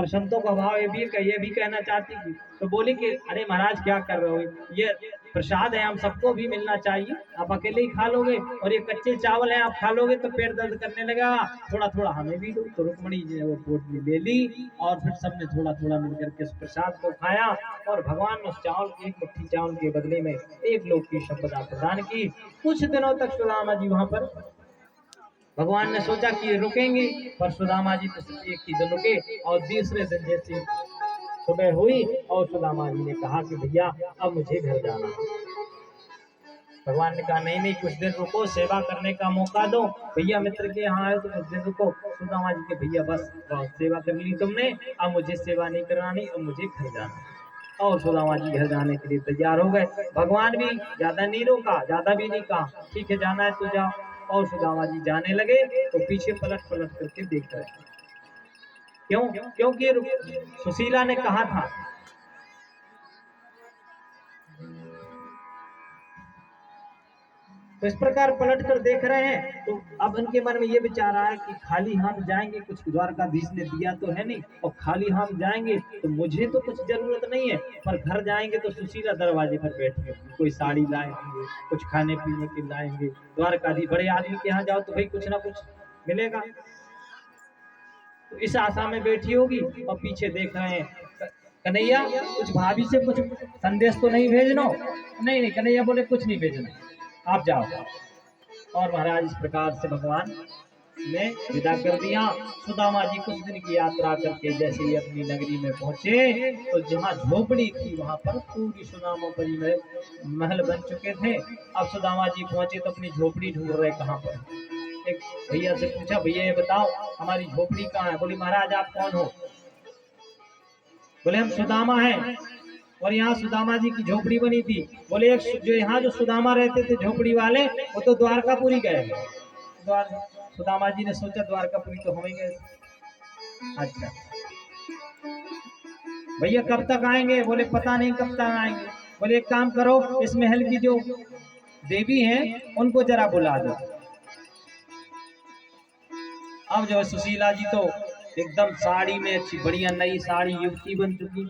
पर संतों का भाव ये भी कहना चाहती थी। तो बोली कि अरे महाराज क्या कर रहे हो, ये प्रसाद है, हम सबको भी मिलना चाहिए, आप अकेले ही खा लोगे और ये कच्चे चावल है, आप खा लोगे तो पेट दर्द करने लगा, थोड़ा थोड़ा हमें भी दो। तो रुक्मणी जी ने वो पोटली ले ली और फिर सबने थोड़ा थोड़ा मिलकर के उस प्रसाद को खाया और भगवान ने उस चावल की, एक मुट्ठी चावल के बदले में एक लोक की संपदा प्रदान की। कुछ दिनों तक सुदामा जी वहां पर, भगवान ने सोचा कि रुकेंगे, पर सुदामा जी तो सिर्फ एक ही दिन रुके और दूसरे दिन जैसे सुबह हुई और सुदामा जी ने कहा कि भैया अब मुझे घर जाना है। भगवान ने कहा नहीं नहीं, कुछ दिन रुको, सेवा करने का मौका दो, भैया मित्र के यहाँ आए तो कुछ दिन रुको। सुदामा जी के भैया बस सेवा कर ली तुमने, अब मुझे सेवा नहीं करानी, अब मुझे घर जाना है। और सुदामा जी घर जाने के लिए तैयार हो गए। भगवान भी ज्यादा नहीं रोका, ज्यादा भी नहीं कहा, ठीक है जाना है तो जाओ। और सुदामा जी जाने लगे तो पीछे पलट पलट करके देख रहे। क्यों? क्योंकि सुशीला ने कहा था, तो इस प्रकार पलट कर देख रहे हैं। तो अब उनके मन में ये विचार आया कि खाली हाथ जाएंगे, कुछ द्वारकाधीश ने दिया तो है नहीं, और खाली हाथ जाएंगे तो मुझे तो कुछ जरूरत नहीं है, पर घर जाएंगे तो सुशीला दरवाजे पर बैठे, कोई साड़ी लाएंगे, कुछ खाने पीने के लाएंगे। द्वारकाधीश बड़े आदमी के यहाँ जाओ तो भाई कुछ ना कुछ मिलेगा, तो इस आशा में बैठी होगी और पीछे देख रहे हैं। कन्हैया कुछ भाभी से कुछ संदेश तो नहीं भेजना? नहीं नहीं, कन्हैया बोले कुछ नहीं भेजना, आप जाओ। और महाराज इस प्रकार से भगवान ने विदा कर दिया। सुदामा जी कुछ दिन की यात्रा करके जैसे ही अपनी नगरी में पहुंचे तो जहाँ झोपड़ी थी वहां पर पूरी सुदामापुरी में महल बन चुके थे। अब सुदामा जी पहुंचे तो अपनी झोपड़ी ढूंढ रहे कहाँ पर। एक भैया से पूछा, भैया ये बताओ हमारी झोपड़ी कहाँ है? बोली महाराज आप कौन हो? बोले हम सुदामा हैं और यहाँ सुदामा जी की झोपड़ी बनी थी। बोले एक जो यहाँ जो सुदामा रहते थे झोपड़ी वाले, वो तो द्वारकापुरी गए। सुदामा जी ने सोचा द्वारकापुरी तो हमें गए। अच्छा भैया कब तक आएंगे? बोले पता नहीं कब तक आएंगे। बोले एक काम करो, इस महल की जो देवी हैं उनको जरा बुला दो। अब जो है सुशीला जी तो एकदम साड़ी में अच्छी बढ़िया नई साड़ी युवती बन चुकी।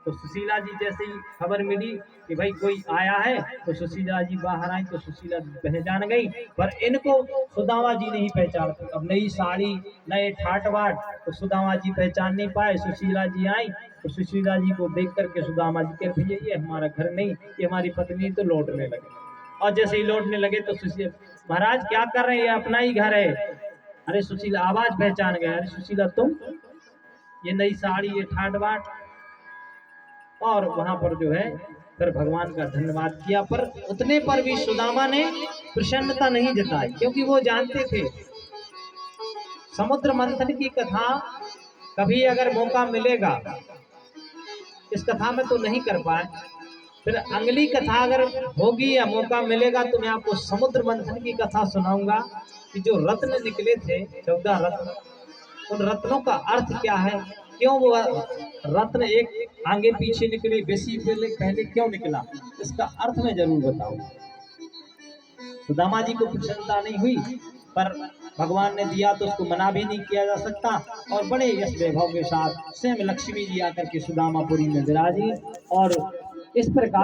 तो सुशीला जी जैसे ही खबर मिली कि भाई कोई आया है तो सुशीला जी बाहर आई तो सुशीला पहचान गई, पर इनको सुदामा जी नहीं पहचान। अब नई साड़ी नए ठाट बाट तो सुदामा जी पहचान नहीं पाए। सुशीला जी आई तो सुशीला जी को देख करके सुदामा जी कह भैया ये हमारा घर नहीं, ये हमारी पत्नी, तो लौटने लगे। और जैसे ही लौटने लगे तो सुशीला, महाराज क्या कर रहे हैं, अपना ही घर है। अरे सुशीला आवाज पहचान गए, अरे सुशीला तुम, ये नई साड़ी ये ठाट बाट। और वहां पर जो है फिर भगवान का धन्यवाद किया, पर उतने पर भी सुदामा ने प्रसन्नता नहीं जताई, क्योंकि वो जानते थे समुद्र मंथन की कथा कभी अगर मौका मिलेगा, इस कथा में तो नहीं कर पाए, फिर अगली कथा अगर होगी या मौका मिलेगा तो मैं आपको समुद्र मंथन की कथा सुनाऊंगा कि जो रत्न निकले थे 14 रत्न, उन रत्नों का अर्थ क्या है, क्यों वो रत्न एक आगे पीछे निकले, बेसी पहले क्यों निकला, इसका अर्थ मैं जरूर बताऊंगा। सुदामा जी को प्रसन्नता नहीं हुई, पर भगवान ने दिया तो उसको मना भी नहीं किया जा सकता। और बड़े यश वैभव के साथ स्वयं लक्ष्मी जी आकर के सुदामापुरी में विराजी। और इस प्रकार